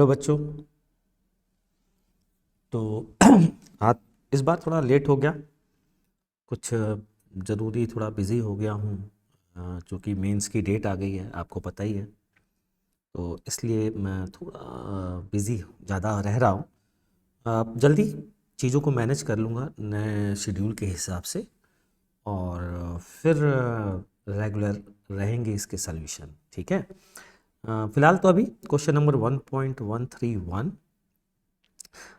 Hello बच्चों। तो आज इस बार थोड़ा लेट हो गया, कुछ ज़रूरी थोड़ा बिज़ी हो गया हूँ, चूँकि मेंस की डेट आ गई है, आपको पता ही है। तो इसलिए मैं थोड़ा बिज़ी ज़्यादा रह रहा हूँ। जल्दी चीज़ों को मैनेज कर लूँगा नए शेड्यूल के हिसाब से, और फिर रेगुलर रहेंगे इसके सॉल्यूशन। ठीक है। फ़िलहाल तो अभी question number 1.131,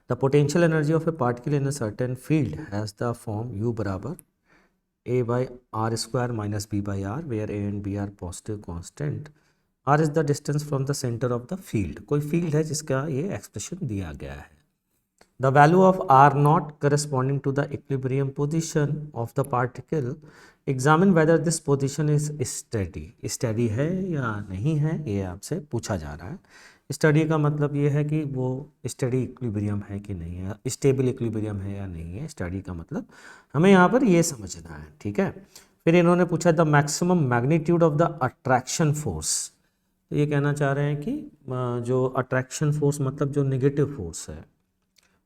the potential energy of a particle in a certain field has the form U बराबर A by R square minus B by R, where A and B are positive constant. R is the distance from the center of the field. कोई field है जिसका ये expression दिया गया है. The value of R naught corresponding to the equilibrium position of the particle. Examine whether this position is steady. Steady है या नहीं है, ये आपसे पूछा जा रहा है. स्टडी का मतलब ये है कि वो स्टडी इक्विलिब्रियम है कि नहीं है, स्टेबल इक्विलिब्रियम है या नहीं है. स्टडी का मतलब हमें यहाँ पर ये समझना है. ठीक है. फिर इन्होंने पूछा the maximum magnitude of the attraction force. तो ये कहना चाह रहे हैं कि जो अट्रैक्शन फोर्स मतलब जो नेगेटिव फोर्स है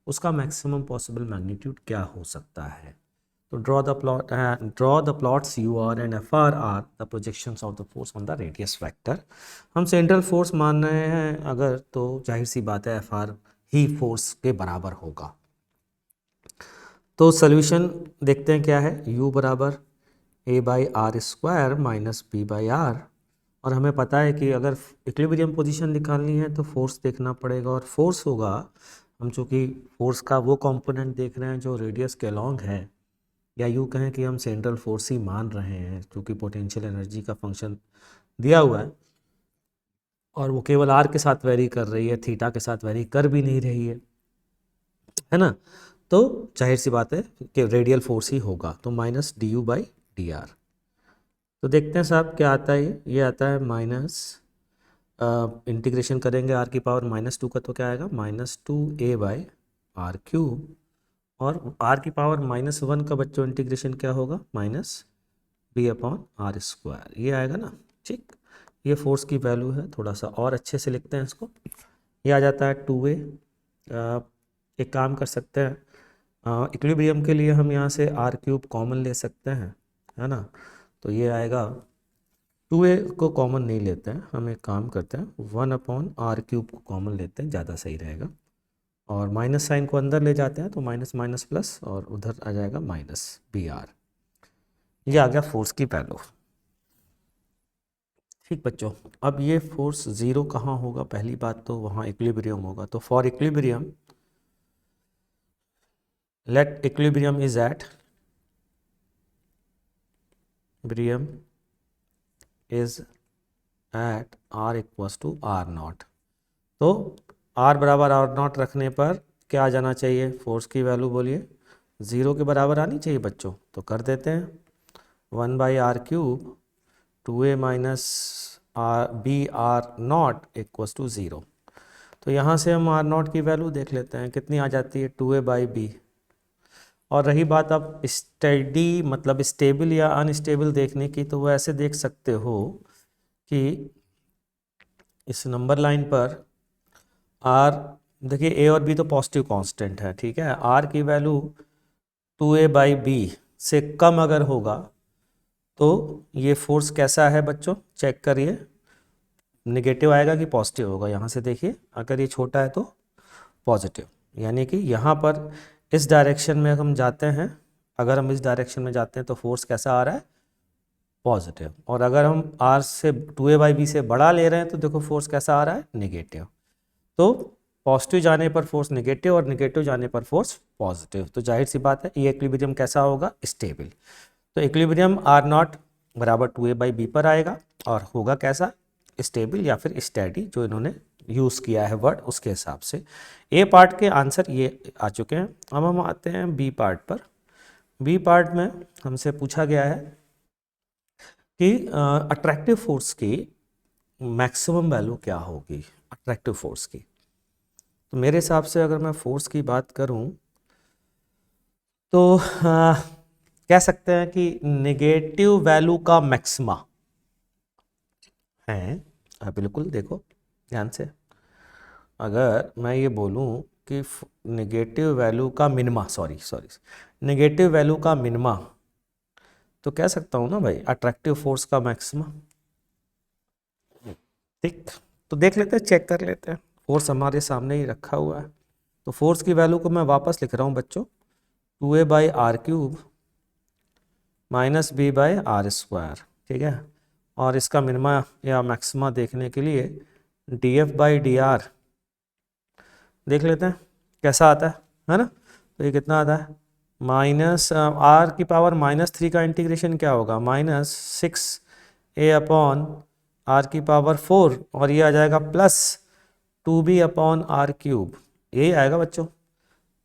उसका मैक्सिमम पॉसिबल मैग्नीट्यूड क्या हो सकता है. तो draw the plots U R and F R are the projections of the force on the radius vector. हम सेंट्रल फोर्स मान रहे हैं अगर, तो जाहिर सी बात है एफ आर ही फोर्स के बराबर होगा. तो सोल्यूशन देखते हैं क्या है. u बराबर a by R square minus B by R, और हमें पता है कि अगर इक्विलिब्रियम पोजीशन निकालनी है तो फोर्स देखना पड़ेगा, और फोर्स होगा, हम चूँकि फोर्स का वो कंपोनेंट देख रहे हैं जो रेडियस के अलॉन्ग है, या यूँ कहें कि हम सेंट्रल फोर्स ही मान रहे हैं क्योंकि पोटेंशियल एनर्जी का फंक्शन दिया हुआ है और वो केवल आर के साथ वेरी कर रही है, थीटा के साथ वेरी कर भी नहीं रही है ना. तो जाहिर सी बात है कि रेडियल फोर्स ही होगा. तो minus D you by D R. तो देखते हैं साहब क्या आता है. ये आता है माइनस, इंटीग्रेशन करेंगे आर की पावर -2 का, तो क्या आएगा -2a बाई आर क्यूब, और आर की पावर -1 का बच्चों इंटीग्रेशन क्या होगा -b अपॉन आर स्क्वायर. ये आएगा ना. ठीक. ये फोर्स की वैल्यू है. थोड़ा सा और अच्छे से लिखते हैं इसको. ये आ जाता है 2a. एक काम कर सकते हैं, इक्विलिब्रियम के लिए हम यहाँ से आर क्यूब कॉमन ले सकते हैं, है ना. तो ये आएगा, 2a को कॉमन नहीं लेते हैं, हम एक काम करते हैं 1 अपॉन आर क्यूब को कॉमन लेते हैं, ज़्यादा सही रहेगा. और माइनस साइन को अंदर ले जाते हैं तो माइनस माइनस प्लस, और उधर आ जाएगा माइनस बी आर. ये आ गया फोर्स की वैल्यू. ठीक बच्चों, अब ये फोर्स ज़ीरो कहाँ होगा. पहली बात तो वहाँ इक्विलिब्रियम होगा. तो for equilibrium, let equilibrium is at equilibrium is at R equals to R nought. तो आर बराबर आर नॉट रखने पर क्या आ जाना चाहिए. फोर्स की वैल्यू बोलिए 0 के बराबर आनी चाहिए बच्चों. तो कर देते हैं 1 by R cube 2a minus B R nought equals to 0. तो यहाँ से हम आर नॉट की वैल्यू देख लेते हैं कितनी आ जाती है 2a बाई बी. और रही बात अब स्टेडी मतलब स्टेबल या अनस्टेबल देखने की, तो वो ऐसे देख सकते हो कि इस नंबर लाइन पर आर, देखिए ए और बी तो पॉजिटिव कांस्टेंट है. ठीक है. आर की वैल्यू 2a बाई बी से कम अगर होगा तो ये फोर्स कैसा है बच्चों, चेक करिए. नेगेटिव आएगा कि पॉजिटिव होगा. यहाँ से देखिए, अगर ये छोटा है तो पॉजिटिव, यानी कि यहाँ पर इस डायरेक्शन में हम जाते हैं, अगर हम इस डायरेक्शन में जाते हैं तो फोर्स कैसा आ रहा है, पॉजिटिव. और अगर हम आर से 2a बाई बी से बड़ा ले रहे हैं तो देखो फोर्स कैसा आ रहा है, नेगेटिव. तो पॉजिटिव जाने पर फोर्स नेगेटिव और नेगेटिव जाने पर फोर्स पॉजिटिव. तो जाहिर सी बात है ये इक्विलिब्रियम कैसा होगा, स्टेबल. तो इक्विलिब्रियम आर नॉट बराबर 2a बाई बी पर आएगा, और होगा कैसा, स्टेबल या फिर स्टेडी, जो इन्होंने यूज़ किया है वर्ड उसके हिसाब से. ए पार्ट के आंसर ये आ चुके हैं. अब हम आते हैं बी पार्ट पर. बी पार्ट में हमसे पूछा गया है कि अट्रैक्टिव फोर्स की मैक्सिमम वैल्यू क्या होगी, अट्रैक्टिव फोर्स की. तो मेरे हिसाब से अगर मैं फोर्स की बात करूं तो कह सकते हैं कि नेगेटिव वैल्यू का मैक्सिमा है. बिल्कुल देखो ध्यान से. अगर मैं ये बोलूँ कि नेगेटिव वैल्यू का मिनिमा, नेगेटिव वैल्यू का मिनिमा, तो कह सकता हूँ ना भाई अट्रैक्टिव फोर्स का मैक्सिमा। ठीक, तो देख लेते हैं, चेक कर लेते हैं। फोर्स हमारे सामने ही रखा हुआ है, तो फोर्स की वैल्यू को मैं वापस लिख रहा हूँ बच्चों, 2a/r³ माइनस b/r²। ठीक है, और इसका मिनिमा या मैक्सिमा देखने के लिए df/dr देख लेते हैं कैसा आता है ना। तो ये कितना आता है, माइनस r⁻³ का इंटीग्रेशन क्या होगा, -6a/r⁴, और ये आ जाएगा प्लस 2b/r³, यही आएगा बच्चों।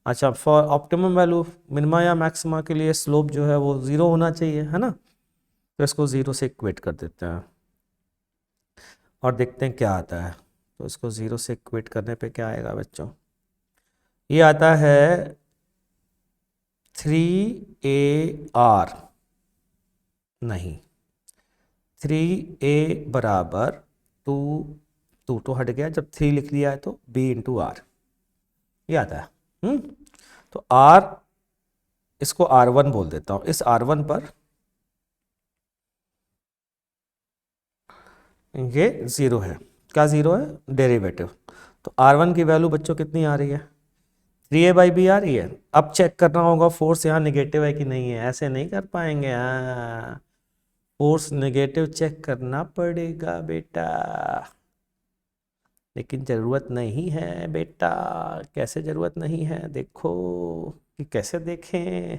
अच्छा, फॉर ऑप्टिमम वैल्यू मिनिमा या मैक्सिमा के लिए स्लोप जो है वो 0 होना चाहिए, है ना। तो इसको 0 से इक्वेट कर देते हैं और देखते हैं क्या आता है। तो इसको 0 से इक्वेट करने पे क्या आएगा बच्चों, ये आता है 3ar, नहीं 3a बराबर 2, 2 तो हट गया, जब 3 लिख लिया है तो b/r, ये आता है। तो r, इसको r1 बोल देता हूँ। इस r1 पर ये 0 है, क्या 0 है, डेरिवेटिव। तो r1 की वैल्यू बच्चों कितनी आ रही है, 3a/b आ रही है। अब चेक करना होगा फोर्स यहाँ नेगेटिव है कि नहीं है, ऐसे नहीं कर पाएंगे। हाँ, फोर्स नेगेटिव चेक करना पड़ेगा बेटा, लेकिन ज़रूरत नहीं है बेटा। कैसे ज़रूरत नहीं है, देखो कि कैसे देखें।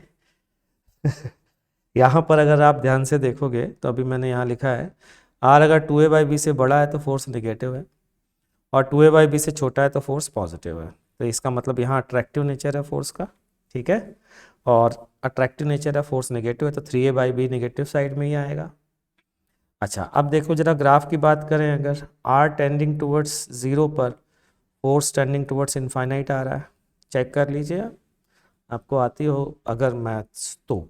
यहाँ पर अगर आप ध्यान से देखोगे तो अभी मैंने यहाँ लिखा है r अगर 2a/b से बड़ा है तो फोर्स नेगेटिव है, और 2a/b से छोटा है तो फोर्स पॉजिटिव है। तो इसका मतलब यहाँ अट्रैक्टिव नेचर है फोर्स का, ठीक है, और अट्रैक्टिव नेचर है फोर्स नेगेटिव है, तो 3a/b नेगेटिव साइड में ही आएगा। अच्छा, अब देखो जरा ग्राफ की बात करें, अगर r टेंडिंग टूवर्ड्स 0 पर फोर्स टेंडिंग टूवर्ड्स इनफाइनाइट आ रहा है, चेक कर लीजिए आपको आती हो अगर मैथ्स तो,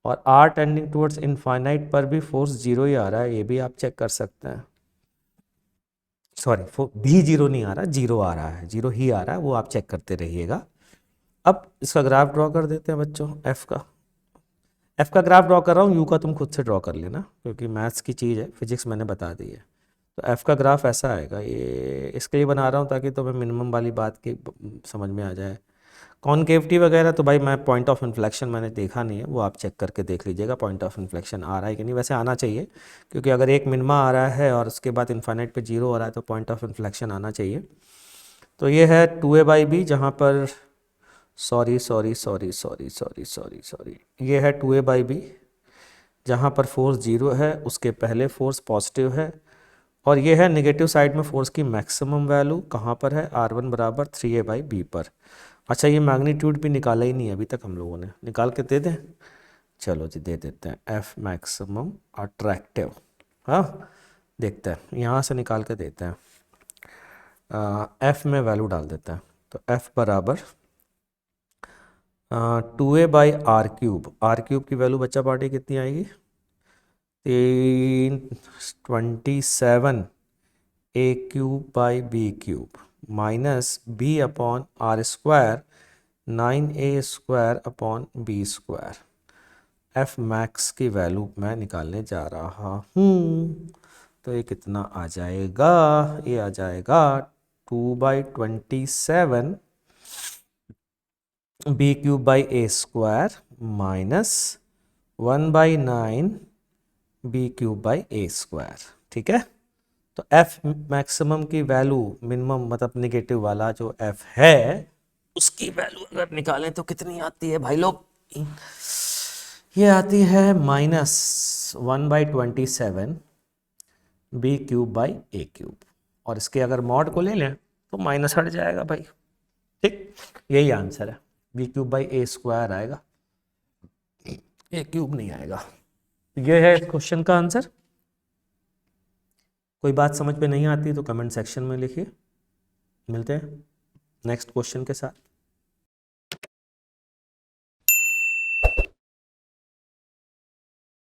और r टेंडिंग टूवर्ड्स इनफाइनाइट पर भी फोर्स 0 ही आ रहा है, ये भी आप चेक कर सकते हैं। सॉरी, भी 0 नहीं आ रहा, 0 आ रहा है, 0 ही आ रहा है, वो आप चेक करते रहिएगा। अब इसका ग्राफ ड्रॉ कर देते हैं बच्चों, एफ का ग्राफ ड्रॉ कर रहा हूँ, यू का तुम खुद से ड्रॉ कर लेना, क्योंकि मैथ्स की चीज़ है, फिजिक्स मैंने बता दी है। तो एफ का ग्राफ ऐसा आएगा, ये इसके लिए बना रहा हूँ ताकि तुम्हें मिनिमम वाली बात की समझ में आ जाए। कॉनकेविटी वगैरह तो भाई मैं पॉइंट ऑफ इन्फ्लेक्शन मैंने देखा नहीं है, वो आप चेक करके देख लीजिएगा पॉइंट ऑफ इन्फ्लेक्शन आ रहा है कि नहीं। वैसे आना चाहिए, क्योंकि अगर एक मिनिमा आ रहा है और उसके बाद इन्फाइनाइट पे 0 हो रहा है तो पॉइंट ऑफ इन्फ्लेक्शन आना चाहिए। तो ये है 2a/b, जहाँ पर सॉरी, ये है 2a/b जहाँ पर फोर्स 0 है, उसके पहले फोर्स पॉजिटिव है, और ये है नेगेटिव साइड में फोर्स की मैक्सिमम वैल्यू, कहाँ पर है, r1 बराबर 3a/b पर। अच्छा, ये मैग्नीट्यूड भी निकाला ही नहीं अभी तक हम लोगों ने, निकाल के दे दें, चलो जी दे देते हैं, एफ मैक्सिमम अट्रैक्टिव, हाँ देखते हैं, यहाँ से निकाल के देते हैं, एफ में वैल्यू डाल देते हैं। तो एफ बराबर 2a/r³ की वैल्यू बच्चा पार्टी कितनी आएगी, 327a³ minus b/r², 9a² F max की वैल्यू मैं निकालने जा रहा हूँ। तो ये कितना आ जाएगा, ये आ जाएगा 2/27 b³ माइनस 1/9 b³/a²। ठीक है, तो एफ मैक्सिमम की वैल्यू, मिनिमम मतलब नेगेटिव वाला जो एफ है, उसकी वैल्यू अगर निकालें तो कितनी आती है भाई लोग, ये आती है -1/27 b³/a³, और इसके अगर मॉड को ले लें तो माइनस हट जाएगा भाई। ठीक, यही आंसर है, b³/a² आएगा, a³ नहीं आएगा। ये है इस क्वेश्चन का आंसर। कोई बात समझ में नहीं आती तो कमेंट सेक्शन में लिखिए। मिलते हैं नेक्स्ट क्वेश्चन के साथ।